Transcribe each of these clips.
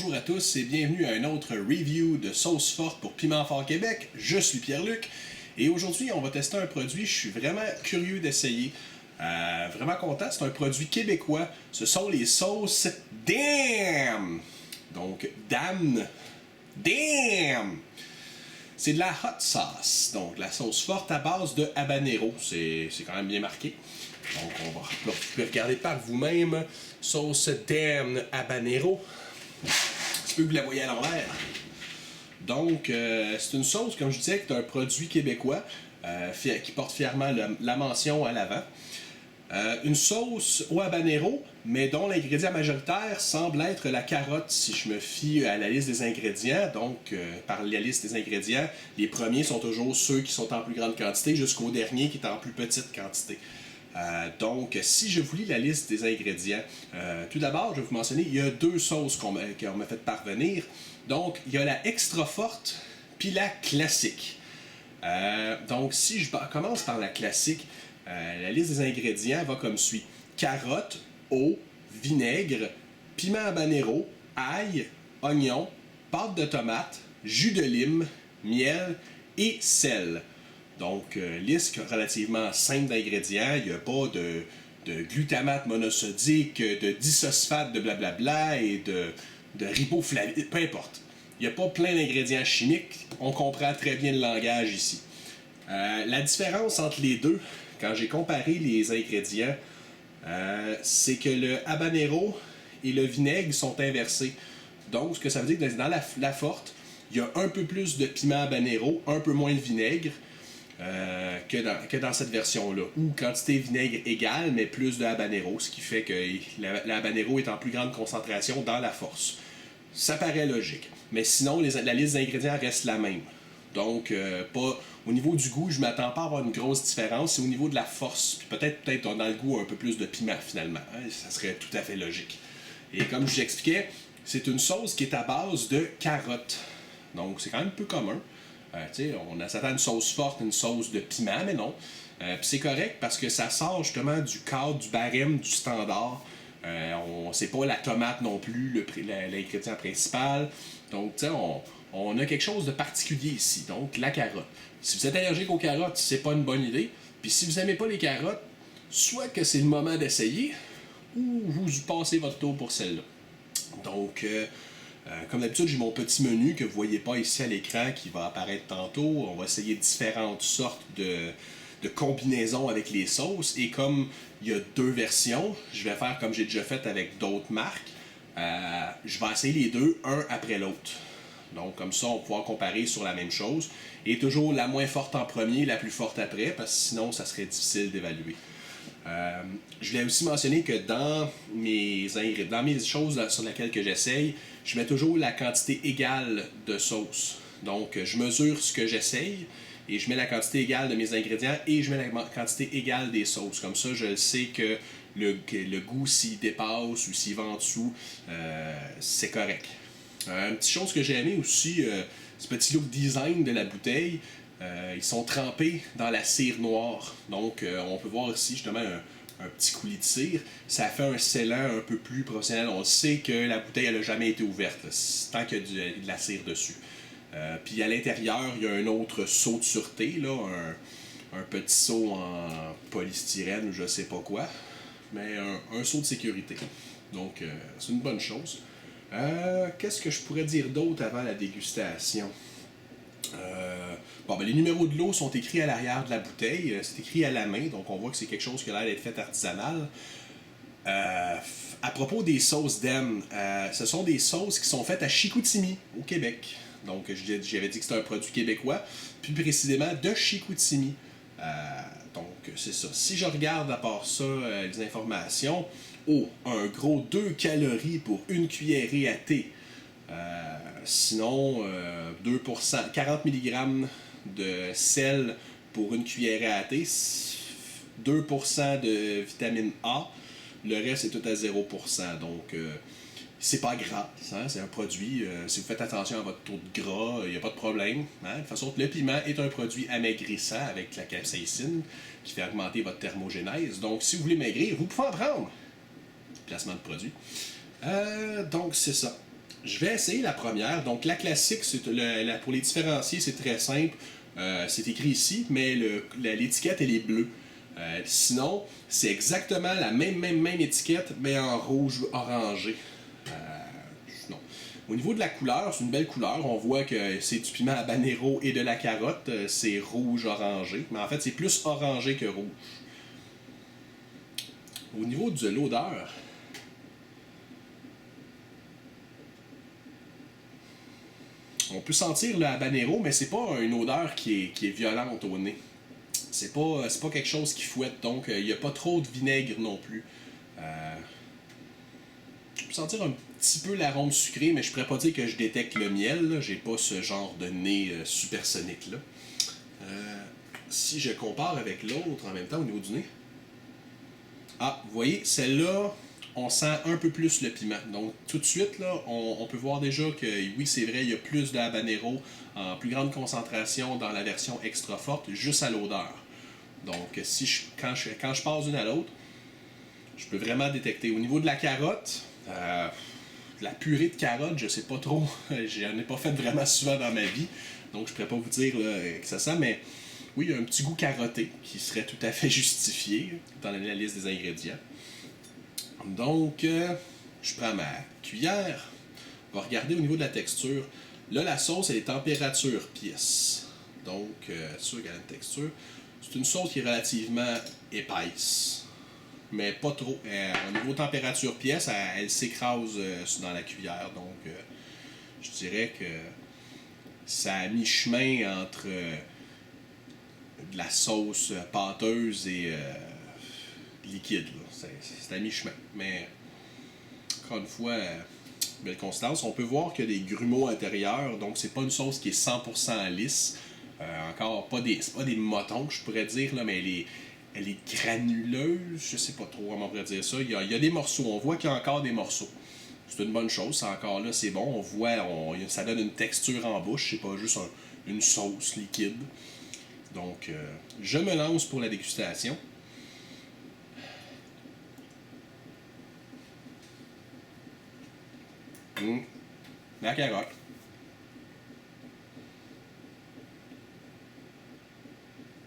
bonjour à tous et bienvenue à un autre review de sauce forte pour Piment Fort Québec. Je suis Pierre-Luc et aujourd'hui on va tester un produit, je suis vraiment curieux d'essayer. Vraiment content, c'est un produit québécois. Ce sont les sauces DAM. Donc DAM. DAM. C'est de la hot sauce, donc la sauce forte à base de habanero. C'est quand même bien marqué. Donc vous pouvez regarder par vous-même. Sauce DAM habanero. Un petit peu que vous la voyez à l'envers. Donc c'est une sauce, comme je disais, qui est un produit québécois qui porte fièrement la mention à l'avant. Une sauce au habanero, mais dont l'ingrédient majoritaire semble être la carotte, si je me fie à la liste des ingrédients. Donc, par la liste des ingrédients, les premiers sont toujours ceux qui sont en plus grande quantité, jusqu'au dernier qui est en plus petite quantité. Donc, si je vous lis la liste des ingrédients, tout d'abord, je vais vous mentionner, il y a deux sauces qu'on m'a fait parvenir. Donc, il y a la extra forte, puis la classique. Donc, si je commence par la classique, la liste des ingrédients va comme suit. Carottes, eau, vinaigre, piment habanero, ail, oignon, pâte de tomate, jus de lime, miel et sel. Donc, liste relativement simple d'ingrédients. Il n'y a pas de glutamate monosodique, de diphosphate de blablabla et de riboflavine, peu importe. Il n'y a pas plein d'ingrédients chimiques. On comprend très bien le langage ici. La différence entre les deux, quand j'ai comparé les ingrédients, c'est que le habanero et le vinaigre sont inversés. Donc, ce que ça veut dire que dans la forte, il y a un peu plus de piment habanero, un peu moins de vinaigre que dans cette version-là. Ou quantité vinaigre égale, mais plus de habanero, ce qui fait que la habanero est en plus grande concentration dans la force. Ça paraît logique. Mais sinon, la liste d'ingrédients reste la même. Donc, pas au niveau du goût, je ne m'attends pas à avoir une grosse différence. C'est au niveau de la force. Puis peut-être dans le goût un peu plus de piment finalement. Hein? Ça serait tout à fait logique. Et comme je vous expliquais, c'est une sauce qui est à base de carottes. Donc, c'est quand même peu commun. On s'attend à une sauce forte, une sauce de piment, mais non. Puis c'est correct parce que ça sort justement du cadre, du barème, du standard. C'est pas la tomate non plus, l'ingrédient principal. Donc, tu sais, on a quelque chose de particulier ici. Donc, la carotte. Si vous êtes allergique aux carottes, c'est pas une bonne idée. Puis si vous n'aimez pas les carottes, soit que c'est le moment d'essayer, ou vous passez votre tour pour celle-là. Donc, comme d'habitude, j'ai mon petit menu que vous ne voyez pas ici à l'écran qui va apparaître tantôt. On va essayer différentes sortes de combinaisons avec les sauces. Et comme il y a deux versions, je vais faire comme j'ai déjà fait avec d'autres marques. Je vais essayer les deux, un après l'autre. Donc, comme ça, on va pouvoir comparer sur la même chose. Et toujours la moins forte en premier, la plus forte après, parce que sinon, ça serait difficile d'évaluer. Je voulais aussi mentionner que dans mes choses sur lesquelles j'essaye, je mets toujours la quantité égale de sauce. Donc, je mesure ce que j'essaye et je mets la quantité égale de mes ingrédients et je mets la quantité égale des sauces. Comme ça, je sais que le goût, s'il dépasse ou s'il va en dessous, c'est correct. Une petite chose que j'ai aimé aussi, ce petit look design de la bouteille, ils sont trempés dans la cire noire. Donc, on peut voir ici justement un petit coulis de cire. Ça fait un scellant un peu plus professionnel. On sait que la bouteille n'a jamais été ouverte, tant qu'il y a de la cire dessus. Puis à l'intérieur, il y a un autre seau de sûreté, là, un petit seau en polystyrène ou je sais pas quoi, mais un seau de sécurité. Donc, c'est une bonne chose. Qu'est-ce que je pourrais dire d'autre avant la dégustation? Les numéros de l'eau sont écrits à l'arrière de la bouteille. C'est écrit à la main, donc on voit que c'est quelque chose qui a l'air d'être fait artisanal. À propos des sauces DAM, ce sont des sauces qui sont faites à Chicoutimi, au Québec. Donc, j'avais dit que c'était un produit québécois, plus précisément de Chicoutimi. Donc, c'est ça. Si je regarde à part ça, les informations, un gros 2 calories pour une cuillerée à thé. Sinon, 2%, 40 mg de sel pour une cuillerée à thé, 2% de vitamine A, le reste est tout à 0%. Donc, c'est pas gras, hein, c'est un produit. Si vous faites attention à votre taux de gras, il n'y a pas de problème. Hein. De toute façon, le piment est un produit amaigrissant avec la capsaïcine qui fait augmenter votre thermogénèse. Donc, si vous voulez maigrir, vous pouvez en prendre. Placement de produit. Donc, c'est ça. Je vais essayer la première. Donc la classique, pour les différencier, c'est très simple. C'est écrit ici, mais l'étiquette, elle est bleue. Sinon, c'est exactement la même étiquette, mais en rouge orangé. Non. Au niveau de la couleur, c'est une belle couleur. On voit que c'est du piment habanero et de la carotte. C'est rouge orangé. Mais en fait, c'est plus orangé que rouge. Au niveau de l'odeur, on peut sentir le habanero, mais c'est pas une odeur qui est violente au nez. C'est pas quelque chose qui fouette, donc il n'y a pas trop de vinaigre non plus. Je peux sentir un petit peu l'arôme sucré, mais je pourrais pas dire que je détecte le miel. J'ai pas ce genre de nez supersonique là. Si je compare avec l'autre en même temps au niveau du nez. Ah, vous voyez, celle-là, on sent un peu plus le piment. Donc, tout de suite, là, on peut voir déjà que, oui, c'est vrai, il y a plus de habanero en plus grande concentration dans la version extra forte, juste à l'odeur. Donc, quand je passe d'une à l'autre, je peux vraiment détecter. Au niveau de la carotte, la purée de carotte, je sais pas trop. J'en ai pas fait vraiment souvent dans ma vie. Donc, je pourrais pas vous dire là, que ça sent, mais oui, il y a un petit goût carotté qui serait tout à fait justifié dans la liste des ingrédients. Donc, je prends ma cuillère. On va regarder au niveau de la texture. Là, la sauce, elle est température pièce. Donc, c'est sûr qu'elle a une texture. C'est une sauce qui est relativement épaisse, mais pas trop. Au niveau température pièce, elle s'écrase dans la cuillère. Donc, je dirais que ça a mi-chemin entre de la sauce pâteuse et liquide. C'est à mi-chemin. Mais, encore une fois, belle consistance. On peut voir qu'il y a des grumeaux intérieurs, donc c'est pas une sauce qui est 100% lisse. Encore c'est pas des motons que je pourrais dire, là, mais elle est granuleuse, je sais pas trop comment on pourrait dire ça. Il y a des morceaux, on voit qu'il y a encore des morceaux. C'est une bonne chose, ça encore là, c'est bon. On voit, ça donne une texture en bouche, c'est pas juste une sauce liquide. Donc, je me lance pour la dégustation. La carotte.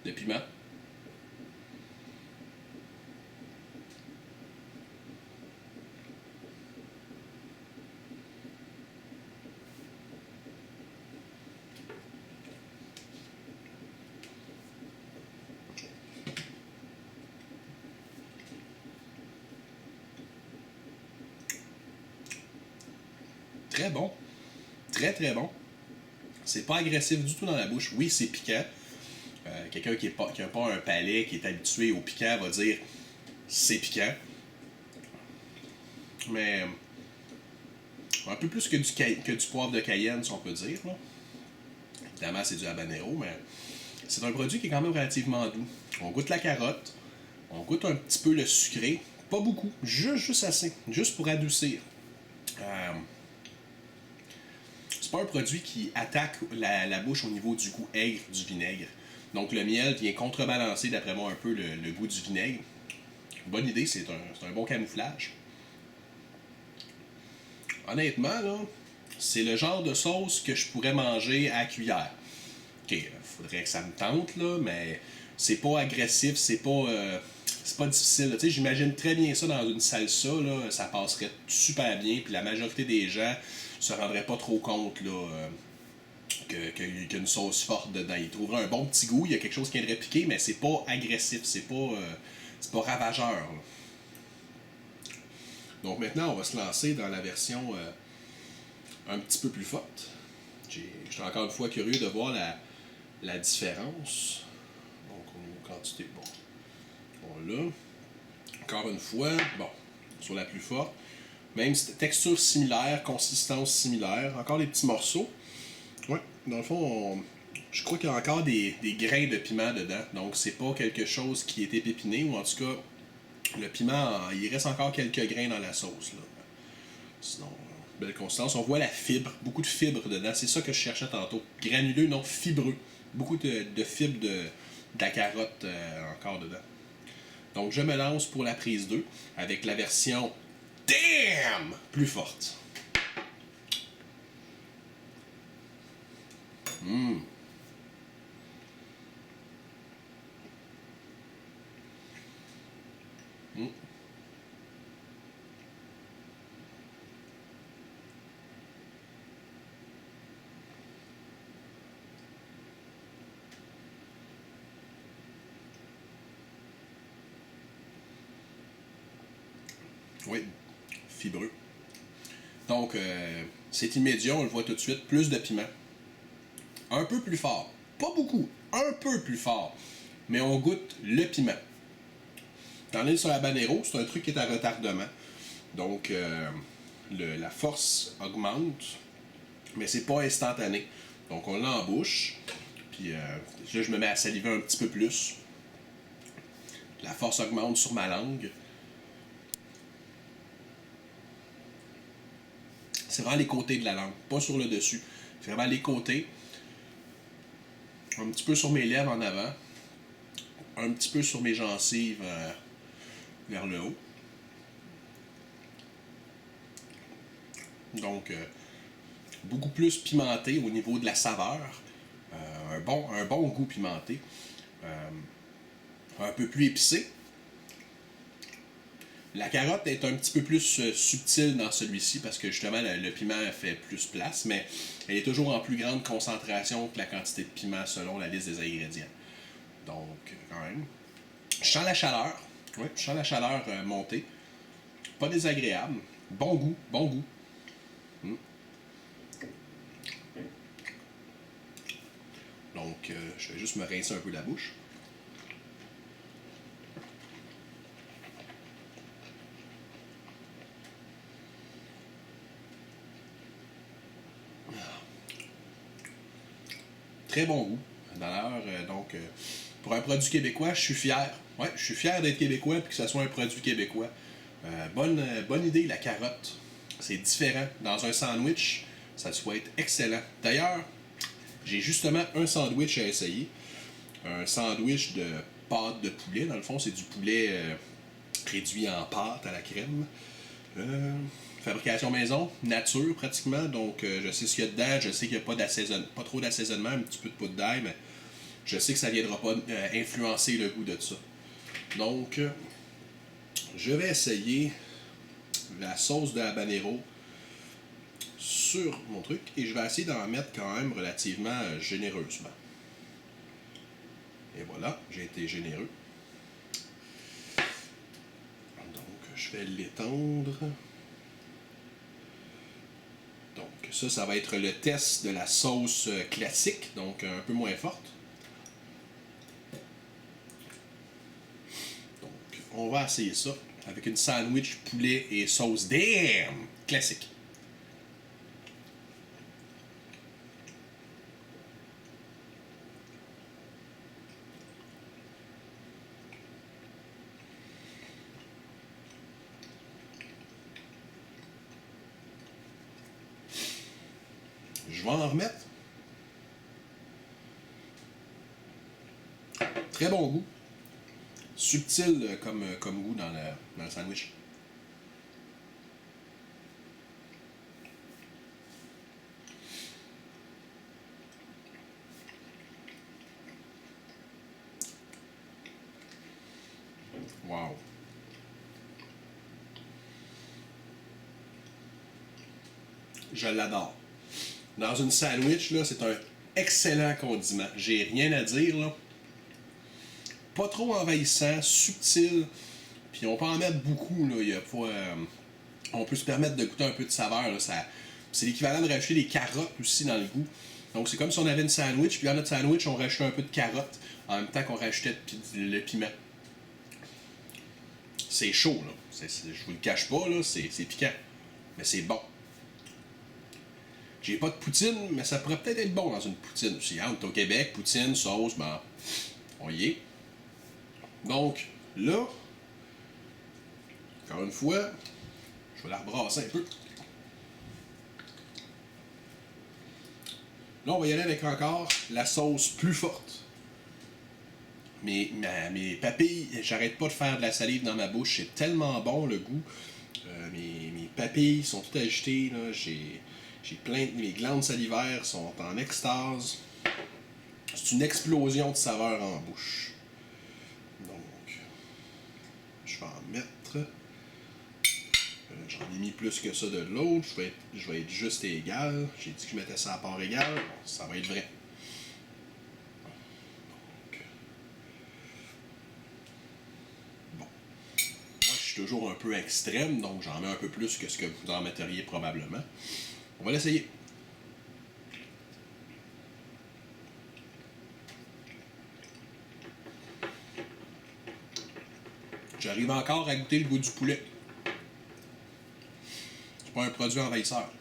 Le piment. Très bon. Très très bon. C'est pas agressif du tout dans la bouche. Oui, c'est piquant. Quelqu'un qui n'a pas un palais, qui est habitué au piquant, va dire c'est piquant. Mais un peu plus que du poivre de Cayenne, si on peut dire. Là. Évidemment, c'est du habanero, mais c'est un produit qui est quand même relativement doux. On goûte la carotte, on goûte un petit peu le sucré. Pas beaucoup, juste assez, juste pour adoucir. C'est pas un produit qui attaque la bouche au niveau du goût aigre du vinaigre. Donc le miel vient contrebalancer d'après moi un peu le goût du vinaigre. Bonne idée, c'est un bon camouflage. Honnêtement, là, c'est le genre de sauce que je pourrais manger à cuillère. Ok, faudrait que ça me tente, là, mais c'est pas agressif, c'est pas difficile. Tu sais, j'imagine très bien ça dans une salsa, là, ça passerait super bien, puis la majorité des gens se rendraient pas trop compte là, qu'il y a une sauce forte dedans. Ils trouveraient un bon petit goût, il y a quelque chose qui viendrait piquer, mais c'est pas agressif, c'est pas ravageur. Là. Donc maintenant, on va se lancer dans la version un petit peu plus forte. Je suis encore une fois curieux de voir la différence. Donc, au niveau quantité, bon. On l'a. Encore une fois, bon, sur la plus forte. Même texture similaire, consistance similaire. Encore des petits morceaux. Ouais, dans le fond, je crois qu'il y a encore des grains de piment dedans. Donc, c'est pas quelque chose qui est épiné, ou en tout cas, le piment, il reste encore quelques grains dans la sauce. Là. Sinon, belle consistance. On voit la fibre, beaucoup de fibres dedans. C'est ça que je cherchais tantôt. Granuleux, non fibreux. Beaucoup de fibres de la carotte encore dedans. Donc, je me lance pour la prise 2 avec la version DAMN plus forte. Oui, fibreux. Donc, c'est immédiat, on le voit tout de suite. Plus de piment. Un peu plus fort. Pas beaucoup, un peu plus fort. Mais on goûte le piment. Dans l'île sur habanero, c'est un truc qui est à retardement. Donc, la force augmente, mais c'est pas instantané. Donc, on l'a en bouche. Puis là, je me mets à saliver un petit peu plus. La force augmente sur ma langue. C'est vraiment les côtés de la langue, pas sur le dessus. C'est vraiment les côtés. Un petit peu sur mes lèvres en avant. Un petit peu sur mes gencives vers le haut. Donc, beaucoup plus pimenté au niveau de la saveur. Un bon goût pimenté. Un peu plus épicé. La carotte est un petit peu plus subtile dans celui-ci parce que justement le piment fait plus place, mais elle est toujours en plus grande concentration que la quantité de piment selon la liste des ingrédients. Donc, quand même. Je sens la chaleur. Oui, je sens la chaleur monter. Pas désagréable. Bon goût, bon goût. Donc, je vais juste me rincer un peu la bouche. Très bon goût. D'ailleurs, donc, pour un produit québécois, je suis fier. Ouais, je suis fier d'être québécois et que ce soit un produit québécois. Bonne idée, la carotte. C'est différent. Dans un sandwich, ça doit être excellent. D'ailleurs, j'ai justement un sandwich à essayer. Un sandwich de pâte de poulet. Dans le fond, c'est du poulet réduit en pâte à la crème. Fabrication maison, nature pratiquement. Donc, je sais ce qu'il y a dedans. Je sais qu'il n'y a pas trop d'assaisonnement, un petit peu de poudre d'ail, mais je sais que ça ne viendra pas influencer le goût de ça. Donc, je vais essayer la sauce de habanero sur mon truc et je vais essayer d'en mettre quand même relativement généreusement. Et voilà, j'ai été généreux. Donc, je vais l'étendre. Donc, ça va être le test de la sauce classique, donc un peu moins forte. Donc, on va essayer ça avec une sandwich poulet et sauce damn classique. Je vais en remettre. Très bon goût. Subtil comme goût dans le sandwich. Wow. Je l'adore. Dans une sandwich, là, c'est un excellent condiment. J'ai rien à dire, là. Pas trop envahissant, subtil. Puis on peut en mettre beaucoup, là. Il y a pas, on peut se permettre de goûter un peu de saveur, là. C'est l'équivalent de rajouter des carottes aussi dans le goût. Donc c'est comme si on avait une sandwich, puis dans notre sandwich, on rajoutait un peu de carottes en même temps qu'on rajoutait le piment. C'est chaud, là. Je vous le cache pas, là. C'est piquant. Mais c'est bon. J'ai pas de poutine, mais ça pourrait peut-être être bon dans une poutine aussi. Hein? On est au Québec, poutine, sauce, ben, on y est. Donc, là, encore une fois, je vais la rebrasser un peu. Là, on va y aller avec encore la sauce plus forte. Mes papilles, j'arrête pas de faire de la salive dans ma bouche. C'est tellement bon le goût. Mes papilles sont toutes agitées. Là. Mes glandes salivaires sont en extase. C'est une explosion de saveurs en bouche. Donc, je vais en mettre. J'en ai mis plus que ça de l'autre. Je vais être juste égal. J'ai dit que je mettais ça à part égale. Bon, ça va être vrai. Donc, bon. Moi, je suis suis toujours un peu extrême, donc j'en mets un peu plus que ce que vous en metteriez probablement. On va l'essayer. J'arrive encore à goûter le goût du poulet. C'est pas un produit envahisseur.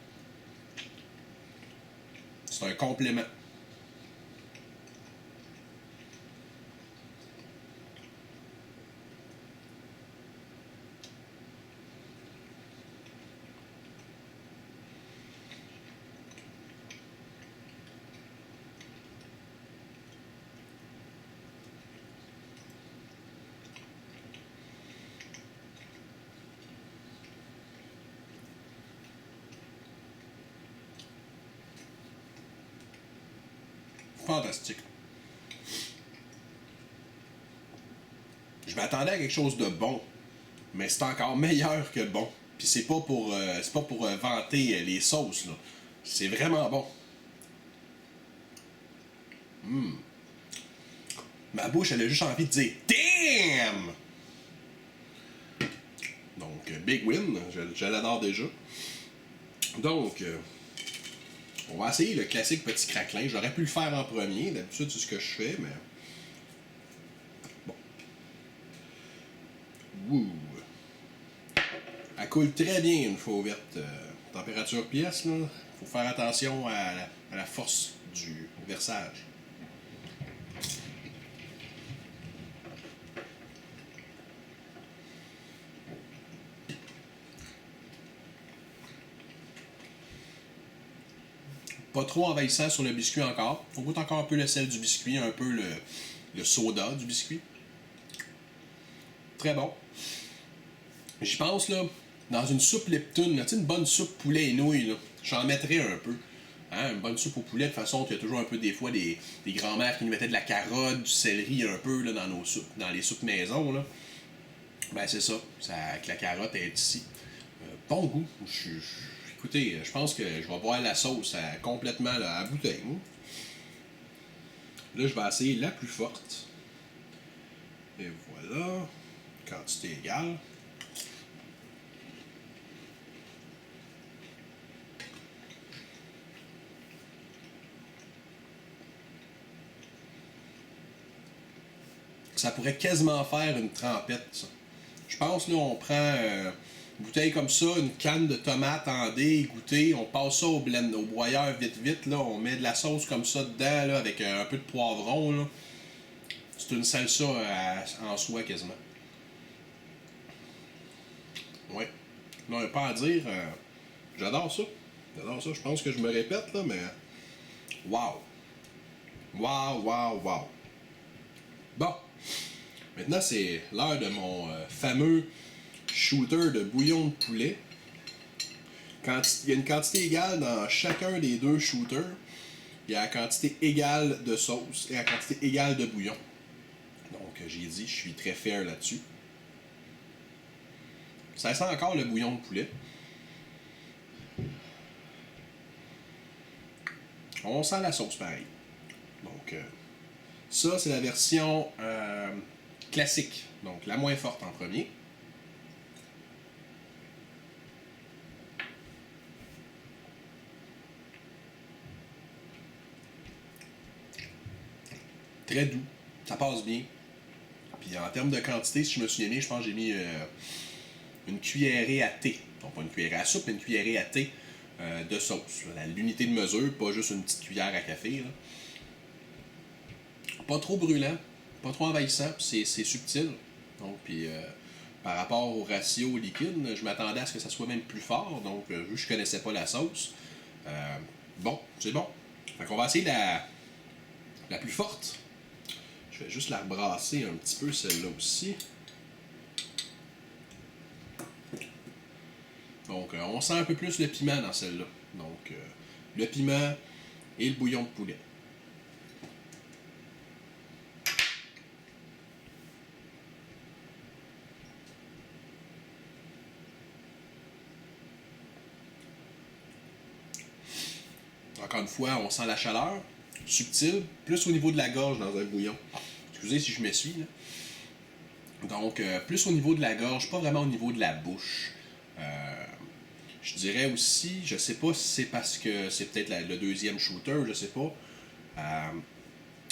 C'est un complément. Fantastique. Je m'attendais à quelque chose de bon, mais c'est encore meilleur que bon. Puis c'est pas pour vanter les sauces là. C'est vraiment bon. Ma bouche elle a juste envie de dire damn. Donc big win, je l'adore déjà. Donc on va essayer le classique petit craquelin. J'aurais pu le faire en premier, d'habitude c'est ce que je fais, mais bon. Wouh. Elle coule très bien une fois ouverte. Température pièce, là. Faut faire attention à la force du versage. Pas trop envahissant sur le biscuit encore. On goûte encore un peu le sel du biscuit, un peu le soda du biscuit. Très bon. J'y pense là, dans une soupe Lipton, tu sais, une bonne soupe poulet et nouilles, j'en mettrais un peu. Hein, une bonne soupe au poulet, de toute façon, il y a toujours un peu des fois des grands-mères qui nous mettaient de la carotte, du céleri un peu là, dans nos soupes, dans les soupes maison. Là. Ben c'est ça, que la carotte est ici. Bon goût. Écoutez, je pense que je vais boire la sauce complètement là, à bouteille. Là, je vais essayer la plus forte. Et voilà. Quantité égale. Ça pourrait quasiment faire une trempette, ça. Je pense, là, on prend une bouteille comme ça, une canne de tomates en dés, égouttée, on passe ça au blend, au broyeur vite vite, là, on met de la sauce comme ça dedans, là, avec un peu de poivron, là. C'est une salsa en soi, quasiment. Ouais. Là, pas à dire, j'adore ça. J'adore ça. Je pense que je me répète, là, mais... Wow! Wow, wow, wow! Bon. Maintenant, c'est l'heure de mon fameux shooter de bouillon de poulet. Il y a une quantité égale dans chacun des deux shooters. Il y a la quantité égale de sauce et la quantité égale de bouillon. Donc, j'ai dit, je suis très fair là-dessus. Ça sent encore le bouillon de poulet. On sent la sauce pareil. Donc, ça, c'est la version classique. Donc, la moins forte en premier. Très doux. Ça passe bien. Puis en termes de quantité, si je me souviens bien, je pense que j'ai mis une cuillerée à thé. Donc pas une cuillerée à soupe, mais une cuillerée à thé de sauce. L'unité de mesure, pas juste une petite cuillère à café. Là. Pas trop brûlant, pas trop envahissant, c'est subtil. Donc, puis par rapport au ratio liquide, je m'attendais à ce que ça soit même plus fort. Donc, vu que je connaissais pas la sauce, bon, c'est bon. Fait qu'on va essayer la plus forte. Je vais juste la rebrasser un petit peu, celle-là aussi. Donc, on sent un peu plus le piment dans celle-là. Donc, le piment et le bouillon de poulet. Encore une fois, on sent la chaleur, subtile, plus au niveau de la gorge dans un bouillon. Excusez si je m'essuie. Là. Donc, plus au niveau de la gorge, pas vraiment au niveau de la bouche. Je dirais aussi, je sais pas si c'est parce que c'est peut-être le deuxième shooter, je sais pas.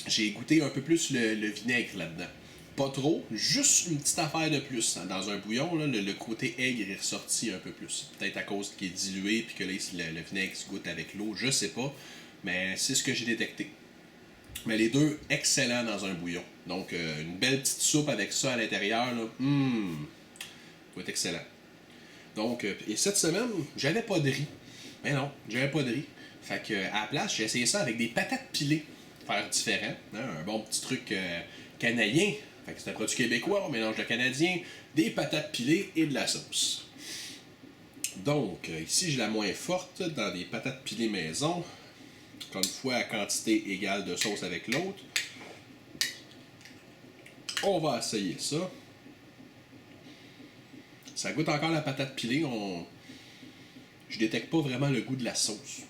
J'ai goûté un peu plus le vinaigre là-dedans. Pas trop, juste une petite affaire de plus. Dans un bouillon, là, le côté aigre est ressorti un peu plus. Peut-être à cause qu'il est dilué puis que là, le vinaigre se goûte avec l'eau, je sais pas. Mais c'est ce que j'ai détecté. Mais les deux, excellents dans un bouillon. Donc, une belle petite soupe avec ça à l'intérieur, là, ça va être excellent. Donc, et cette semaine, j'avais pas de riz. Mais non, j'avais pas de riz. Fait que, à la place, j'ai essayé ça avec des patates pilées. Faire différent. Hein, un bon petit truc canadien. Fait que c'est un produit québécois, on mélange le canadien, des patates pilées et de la sauce. Donc, ici, j'ai la moins forte dans des patates pilées maison. Encore une fois, à quantité égale de sauce avec l'autre. On va essayer ça. Ça goûte encore la patate pilée. Je détecte pas vraiment le goût de la sauce.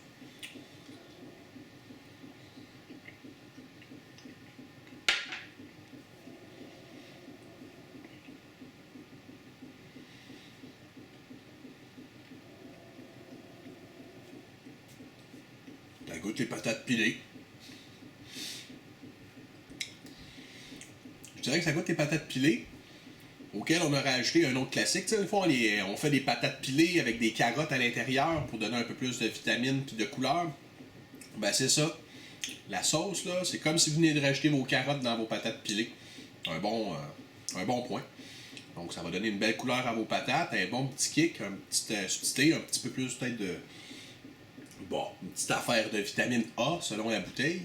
Ça goûte les patates pilées. Je dirais que ça goûte les patates pilées, auquel on aurait ajouté un autre classique. T'sais, une fois, on fait des patates pilées avec des carottes à l'intérieur pour donner un peu plus de vitamines et de couleur. Ben, c'est ça. La sauce, là, c'est comme si vous venez de rajouter vos carottes dans vos patates pilées. Un bon point. Donc, ça va donner une belle couleur à vos patates, un bon petit kick, une petite acidité, un petit peu plus peut-être de... Bon, une petite affaire de vitamine A selon la bouteille.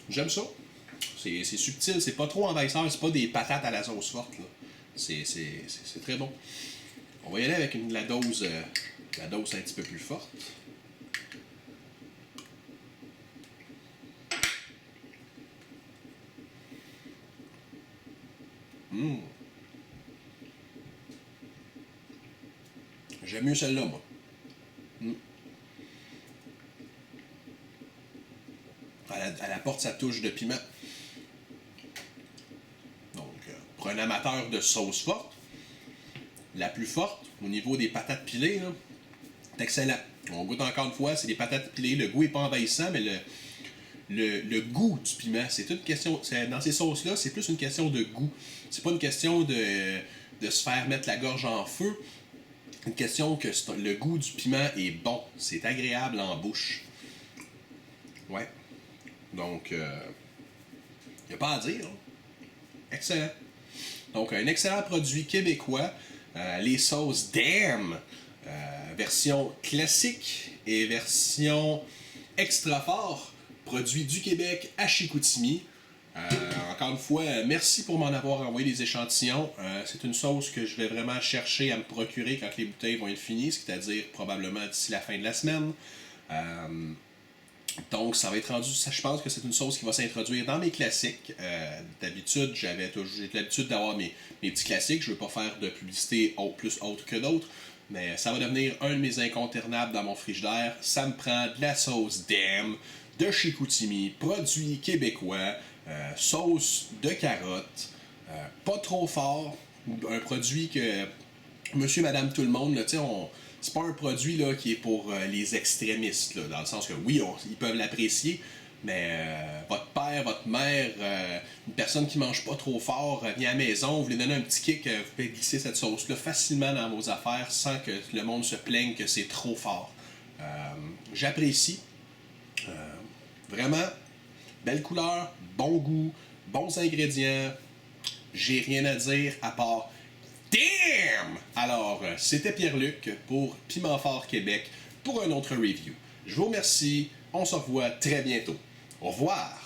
J'aime ça. C'est subtil, c'est pas trop envahisseur, c'est pas des patates à la sauce forte. Là. C'est très bon. On va y aller avec la dose un petit peu plus forte. J'aime mieux celle-là, moi. Elle apporte sa touche de piment. Donc, pour un amateur de sauce forte, la plus forte, au niveau des patates pilées, là, c'est excellent. On goûte encore une fois, c'est des patates pilées. Le goût n'est pas envahissant, mais le goût du piment, c'est une question. Dans ces sauces-là, c'est plus une question de goût. C'est pas une question de se faire mettre la gorge en feu. Une question que le goût du piment est bon. C'est agréable en bouche. Ouais. Donc, il n'y a pas à dire. Hein. Excellent. Donc, un excellent produit québécois. Les sauces Damn, version classique et version extra fort, produit du Québec à Chicoutimi. Encore une fois, merci pour m'en avoir envoyé des échantillons. C'est une sauce que je vais vraiment chercher à me procurer quand les bouteilles vont être finies, c'est-à-dire probablement d'ici la fin de la semaine. Donc, ça va être rendu. Je pense que c'est une sauce qui va s'introduire dans mes classiques. D'habitude, j'ai l'habitude d'avoir mes petits classiques. Je ne veux pas faire de publicité plus haute que d'autres. Mais ça va devenir un de mes incontournables dans mon frigidaire. Ça me prend de la sauce Damn de Chicoutimi, produit québécois, sauce de carottes, pas trop fort. Un produit que monsieur, madame, tout le monde, là, c'est pas un produit là, qui est pour les extrémistes, là, dans le sens que oui, ils peuvent l'apprécier, mais votre père, votre mère, une personne qui mange pas trop fort, vient à la maison, vous voulez donner un petit kick, vous pouvez glisser cette sauce-là facilement dans vos affaires sans que le monde se plaigne que c'est trop fort. J'apprécie. Vraiment, belle couleur, bon goût, bons ingrédients. J'ai rien à dire à part Damn! Alors, c'était Pierre-Luc pour Piment Fort Québec pour un autre review. Je vous remercie. On se revoit très bientôt. Au revoir!